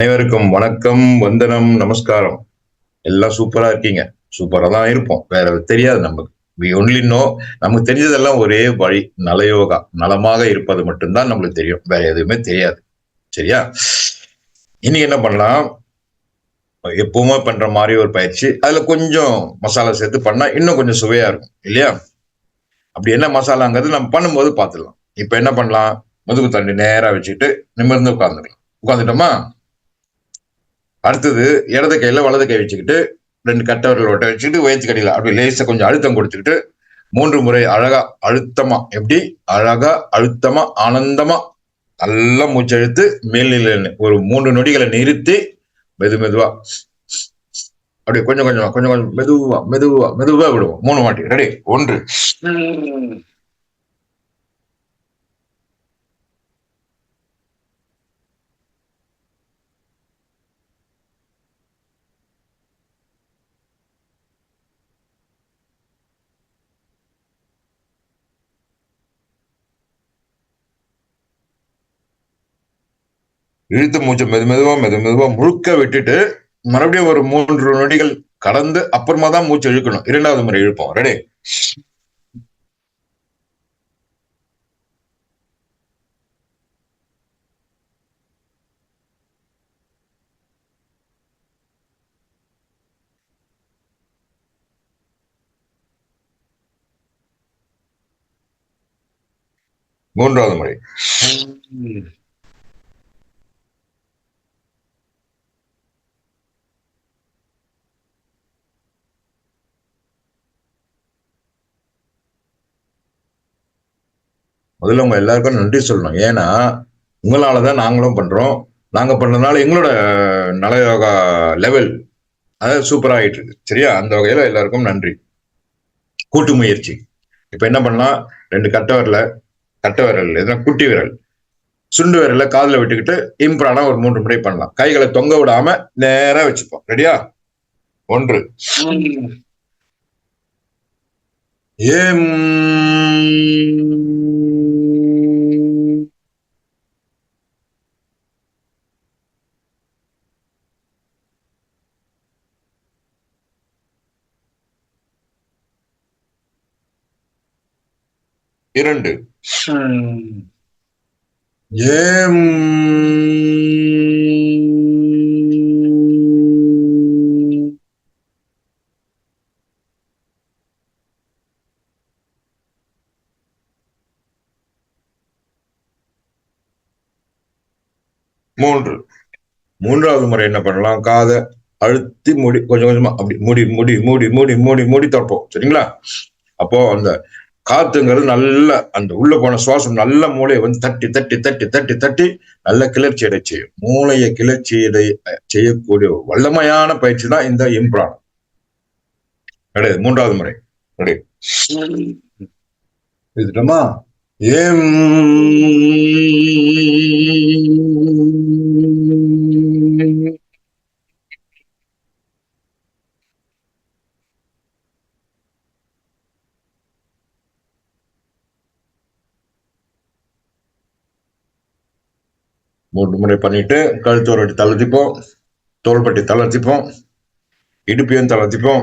அனைவருக்கும் வணக்கம், வந்தனம், நமஸ்காரம். எல்லாம் சூப்பரா இருக்கீங்க. சூப்பரா தான் இருப்போம். வேற தெரியாது நமக்கு. வி ஒன்லி நோ நமக்கு தெரிஞ்சதெல்லாம் ஒரே வழி. நலயோகா. நலமாக இருப்பது மட்டும்தான் நம்மளுக்கு தெரியும். வேற எதுவுமே தெரியாது. சரியா? இன்னைக்கு என்ன பண்ணலாம்? எப்பவுமே பண்ற மாதிரி ஒரு பயிற்சி. அதுல கொஞ்சம் மசாலா சேர்த்து பண்ணா இன்னும் கொஞ்சம் சுவையா இருக்கும். இல்லையா? அப்படி என்ன மசாலாங்கிறது நம்ம பண்ணும்போது பார்த்துடலாம். இப்ப என்ன பண்ணலாம்? முதுகு தண்டு நேரா வச்சுக்கிட்டு நிமிர்ந்து உட்கார்ந்துக்கலாம். உட்கார்ந்துட்டோமா? அடுத்தது இடது கையில வலது கை வச்சுக்கிட்டு 2 கட்டை விரல் ஒட்ட வச்சுக்கிட்டு வயிற்று கடியில அப்படி லேசா கொஞ்சம் அழுத்தம் கொடுத்துக்கிட்டு 3 முறை அழகா அழுத்தமா எப்படி அழகா அழுத்தமா ஆனந்தமா நல்லா மூச்செழுத்து மேல்நிலை ஒரு 3 நொடிகளை நிறுத்தி மெது மெதுவா அப்படியே கொஞ்சம் கொஞ்சமா கொஞ்சம் கொஞ்சம் மெதுவா மெதுவா மெதுவா விடுவோம் 3 வாட்டி. ரெடி? 1, இழுத்து மூச்சை மெது மெதுவா மெது மெதுவா முழுக்க விட்டுட்டு மறுபடியும் ஒரு 3 நொடிகள் கடந்து அப்புறமா தான் மூச்சு இழுக்கணும். 2வது முறை இழுப்போம். ரெடி? மூன்றாவது முறை. முதல்ல உங்க எல்லாருக்கும் நன்றி சொல்லணும். ஏன்னா உங்களாலதான் நாங்களும் பண்றோம். நாங்க பண்றதுனால எங்களோட நலயோகா லெவல் அதாவது சூப்பரா ஆயிட்டு இருக்கு. சரியா? அந்த வகையில எல்லாருக்கும் நன்றி. கூட்டு முயற்சி. இப்ப என்ன பண்ணலாம்? 2 கட்டை விரல் எதுனா குட்டி விரல் சுண்டு விரல காதுல விட்டுக்கிட்டு இம்ப்ரானா ஒரு 3 முறை பண்ணலாம். கைகளை தொங்க விடாம நேரா வச்சுப்போம். ரெடியா? 1, ஏம் 2, ஏம் 3. 3வது முறை என்ன பண்ணலாம்? காதை அழுத்தி மூடி கொஞ்சம் கொஞ்சமா அப்படி மூடி மூடி மூடி மூடி மூடி மூடி தப்போம். சரிங்களா? அப்போ அந்த காத்துங்கிறது நல்ல அந்த உள்ள போன சுவாசம் நல்ல மூளையை வந்து தட்டி தட்டி தட்டி தட்டி தட்டி நல்ல கிளர்ச்சி அடை செய்யும். மூளையை கிளர்ச்சி செய்யக்கூடிய வல்லமையான பயிற்சி தான் இந்த இம்ப்ரான். கிடையாது. 3வது முறை. ரெடி? இதுட்டமா? ஏம் 3 முறை பண்ணிட்டு கழுத்து ஒரு வாட்டி தளர்த்திப்போம், தோள்பட்டி தளர்த்திப்போம், இடுப்பையும் தளர்த்திப்போம்,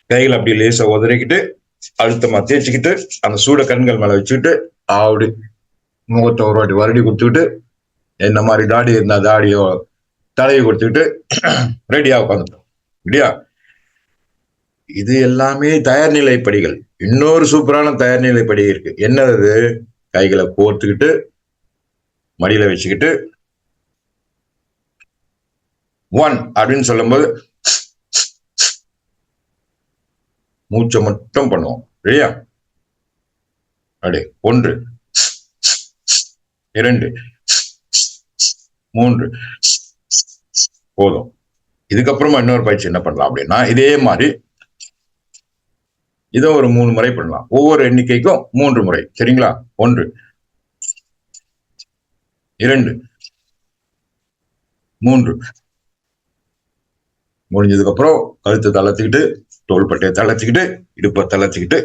கைகள் அப்படி லேசா உதறிக்கிட்டு அழுத்தமா தேய்ச்சிக்கிட்டு அந்த சூட கண்கள் மேல வச்சுக்கிட்டு அப்படி முகத்தை ஒரு வாட்டி வருடி கொடுத்துக்கிட்டு என்ன மாதிரி தாடி இருந்தா தாடியோ தலையை கொடுத்துக்கிட்டு ரெடியா உட்காந்துட்டோம். ரெடியா? இது எல்லாமே தயார்நிலை படிகள். இன்னொரு சூப்பரான தயார்நிலை படி இருக்கு. என்னது? கைகளை கோர்த்துக்கிட்டு மடியில வச்சுக்கிட்டு 1 அப்படின்னு சொல்லும்போது மூச்சை மட்டும் பண்ணுவோம். சரியா? அப்படி 1, 2, 3 போதும். இதுக்கப்புறமா இன்னொரு பயிற்சி என்ன பண்ணலாம் அப்படின்னா இதே மாதிரி இதை ஒரு 3 முறை பண்ணலாம். ஒவ்வொரு எண்ணிக்கைக்கும் 3 முறை. சரிங்களா? 1, 2, 3 முடிஞ்சதுக்கு அப்புறம் கழுத்தை தளர்த்திக்கிட்டு தோள்பட்டையை தளர்த்திக்கிட்டு இடுப்பை தளர்த்திக்கிட்டு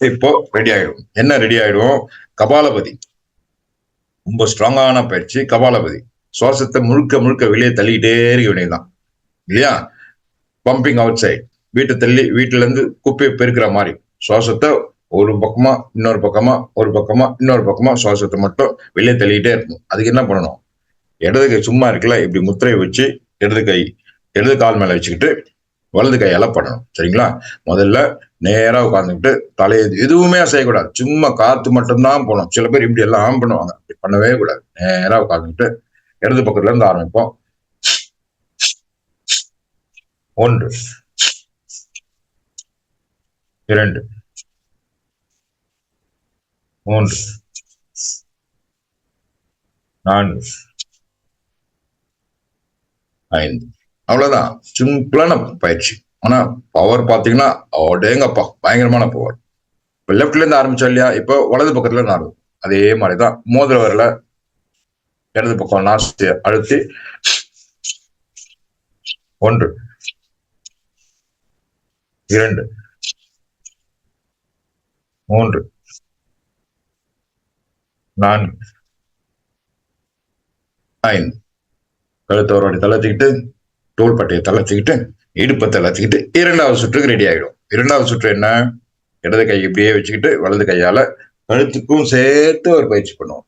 இப்போ ரெடி ஆயிடும். என்ன ரெடி ஆயிடும்? கபாலபதி. ரொம்ப ஸ்ட்ராங்கான பயிற்சி கபாலபதி. சுவாசத்தை முழுக்க முழுக்க வெளியே தள்ளிக்கிட்டே இருக்க வேண்டியதுதான் இல்லையா? பம்பிங் அவுட் சைட், வீட்டை தள்ளி வீட்டுல இருந்து குப்பையை பெருக்கிற மாதிரி சுவாசத்தை ஒரு பக்கமா இன்னொரு பக்கமா ஒரு பக்கமா இன்னொரு பக்கமா சுவாசத்தை மட்டும் வெளியே தள்ளிக்கிட்டே இருக்கணும். அதுக்கு என்ன பண்ணணும்? இடது கை சும்மா இருக்குல்ல, இப்படி முத்திரையை வச்சு இடது கால் மேல வச்சுக்கிட்டு வலது கையால பண்ணணும். சரிங்களா? முதல்ல நேரா உட்காந்துக்கிட்டு தலையை எதுவுமே செய்யக்கூடாது, சும்மா காத்து மட்டும்தான் போகணும். சில பேர் இப்படி எல்லாம் பண்ணுவாங்க, அப்படி பண்ணவே கூடாது. நேரா உட்காந்துக்கிட்டு இடது பக்கத்துல இருந்து ஆரம்பிப்போம். 1 2 3 4 5. அவ்வளவுதான். சிம்பிளான பயிற்சி. ஆனா பவர் பாத்தீங்கன்னா அடேங்கப்பா பயங்கரமான பவர். இப்ப லெப்ட்ல இருந்து ஆரம்பிச்சோம் இல்லையா, இப்போ வலது பக்கத்துல இருந்து ஆரம்பிக்கும். அதே மாதிரிதான் மோதிர வரல இடது பக்கம் நாசி அழுத்தி 1 2 3 4 5. கழுத்தை ஒரு வாட்டி தளர்த்திக்கிட்டு தோள்பட்டையை தளர்த்திக்கிட்டு இடுப்பை தளர்த்திக்கிட்டு 2வது சுற்றுக்கு ரெடி ஆயிடும். 2வது சுற்று என்ன? இடது கை இப்படியே வச்சுக்கிட்டு வலது கையால கழுத்துக்கும் சேர்த்து ஒரு பயிற்சி பண்ணுவோம்.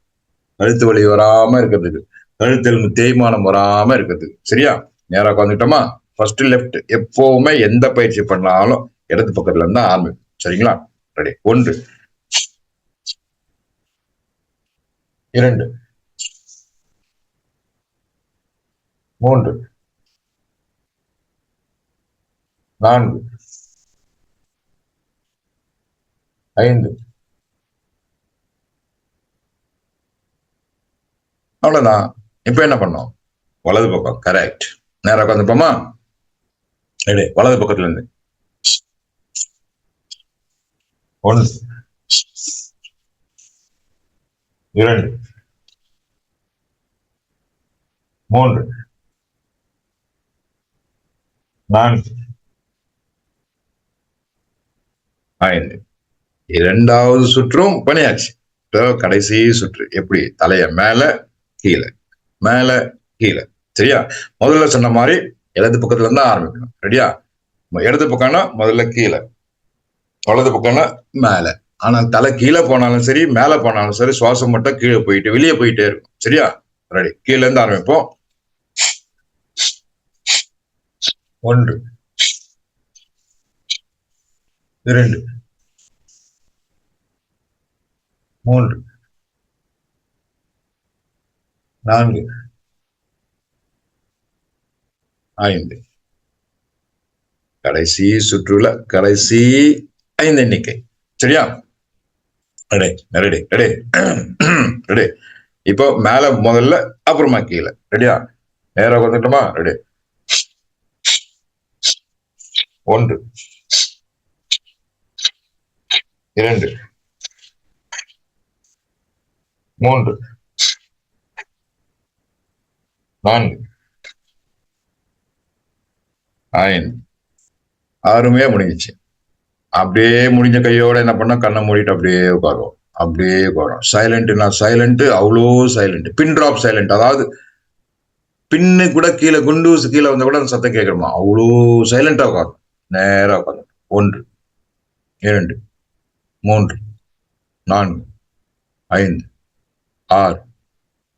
கழுத்து வலி வராம இருக்கிறதுக்கு, கழுத்தில் தேய்மானம் வராம இருக்கிறதுக்கு. சரியா? நேரா உட்காந்துட்டோமா? First left. எப்பவுமே எந்த பயிற்சி பண்ணாலும் இடது பக்கத்துல இருந்தா ஆரம்பிக்கும். சரிங்களா? ரெடி. 1 2 3 4 5. அவ்வளவுதான். இப்ப என்ன பண்ணோம்? வலது பக்கம். கரெக்ட். நேரா உட்காந்துப்போமா? ரெடி. வலது பக்கத்துல இருந்து 1 2 3 4 5. 2வது சுற்றும் பண்ணியாச்சு. கடைசி சுற்று. எப்படி? தலைய மேல கீழே மேல கீழே. சரியா? முதல்ல சொன்ன மாதிரி இடது பக்கத்துல இருந்தா ஆரம்பிக்கணும். ரெடியா? இடது பக்கம்னா முதல்ல கீழே, வலது பக்கம்னா மேல. ஆனா தலை கீழே போனாலும் சரி மேல போனாலும் சரி சுவாசம் மட்டும் கீழே போயிட்டு வெளியே போயிட்டே இருக்கும். சரியா? ரெடி. கீழே இருந்து ஆரம்பிப்போம். 1 2 3 4 5. கடைசி சுற்றுல கடைசி 5 எண்ணிக்கை. சரியா? Ready ready ready ready. இப்போ மேல முதல்ல அப்புறமா கீழே. ரெடியா? நேரா வந்துட்டோமா? ரெடி. 1 2 3 4 5. அருமையா முடிஞ்சிச்சு. அப்படியே முடிஞ்ச கையோட என்ன பண்ணா கண்ணை மூடிட்டு அப்படியே உட்காருவோம். அப்படியே உட்காரும். சைலண்ட்னா சைலண்ட், அவ்வளோ சைலண்ட். Pin drop silent. அதாவது பின்னு கூட கீழே குண்டூஸ் கீழே வந்தா கூட அந்த சத்தம் கேட்கணுமா, அவ்வளோ சைலண்டா உட்காரும். நேரா உட்காந்து 1 2 3 4 5 6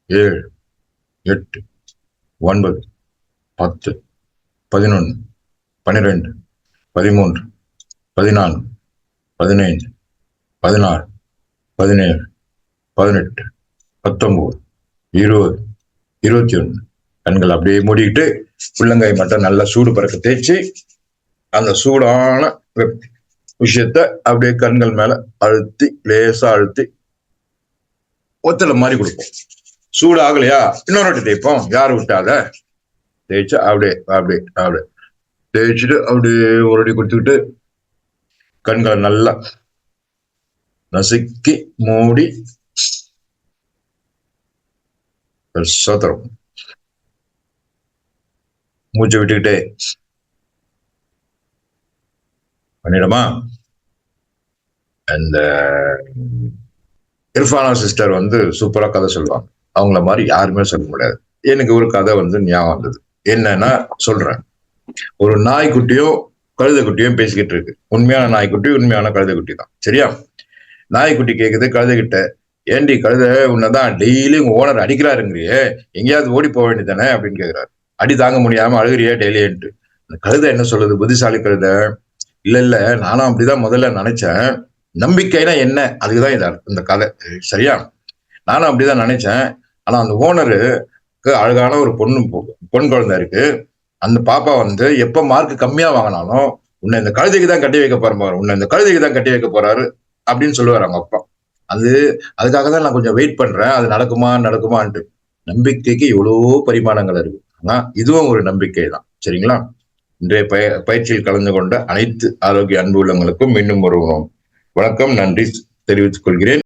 7 8 9 10 11 12 13 14 15 16 17 18 19 20 21. கண்கள் அப்படியே மூடிக்கிட்டு உள்ளங்கை மட்டும் நல்லா சூடு பறக்க தேய்ச்சி அந்த சூடான விஷயத்த அப்படியே கண்கள் மேல அழுத்தி லேசா அழுத்தி ஒத்தலை மாதிரி கொடுப்போம். சூடு ஆகலையா இன்னொரு வாட்டி தேய்ப்போம். யாரு விட்டாத தேய்ச்சு அப்படியே அப்படியே அப்படியே தேய்ச்சிட்டு அப்படியே ஒரு அடி கொடுத்துக்கிட்டு கண்களை நல்லா நசுக்கி மூடி சோத்திரம் மூச்சு விட்டுக்கிட்டே பண்ணிடுமா. அந்த இர்ஃபானா சிஸ்டர் வந்து சூப்பரா கதை சொல்லுவாங்க. அவங்கள மாதிரி யாருமே சொல்ல முடியாது. எனக்கு ஒரு கதை ஞாபகம் வந்தது. என்னன்னா சொல்றேன். ஒரு நாய்க்குட்டியும் கழுதைக்குட்டியும் பேசிக்கிட்டு இருக்கு. உண்மையான நாய்க்குட்டி, உண்மையான கழுதைக்குட்டி தான். சரியா? நாய்க்குட்டி கேக்குது கழுதைகிட்ட, ஏண்டி கழுதை, உன்னதான் டெய்லி உங்க ஓனர் அடிக்கிறாருங்கிறியே, எங்கேயாவது ஓடி போக வேண்டியதானே அப்படின்னு கேக்குறாரு. அடி தாங்க முடியாம அழுகிறியே டெய்லின்ட்டு. அந்த கழுதை என்ன சொல்லுது, புத்திசாலி கழுதை, இல்ல இல்ல, நானும் அப்படிதான் முதல்ல நினைச்சேன். நம்பிக்கைனா என்ன, அதுக்குதான் இந்த கதை. சரியா? நானும் அப்படிதான் நினைச்சேன். ஆனா அந்த ஓனருக்கு அழகான ஒரு பொன் குழந்தை இருக்கு. அந்த பாப்பா எப்ப மார்க் கம்மியா வாங்கினாலும், உன்னை இந்த கழுதைக்கு தான் கட்டி வைக்க போறாரு, உன்னை இந்த கழுதைக்கு தான் கட்டி வைக்க போறாரு அப்படின்னு சொல்லுவாரு அவங்க அப்பா. அது அதுக்காக தான் நான் கொஞ்சம் வெயிட் பண்றேன், அது நடக்குமா நடக்குமான்ட்டு. நம்பிக்கைக்கு எவ்வளவோ பரிமாணங்கள் இருக்கு. ஆனா இதுவும் ஒரு நம்பிக்கை தான். சரிங்களா? இன்றைய பயிற்சியில் கலந்து கொண்ட அனைத்து ஆரோக்கிய அன்பு உள்ளவங்களுக்கும் மீண்டும் ஒரு வணக்கம், நன்றி தெரிவித்துக் கொள்கிறேன்.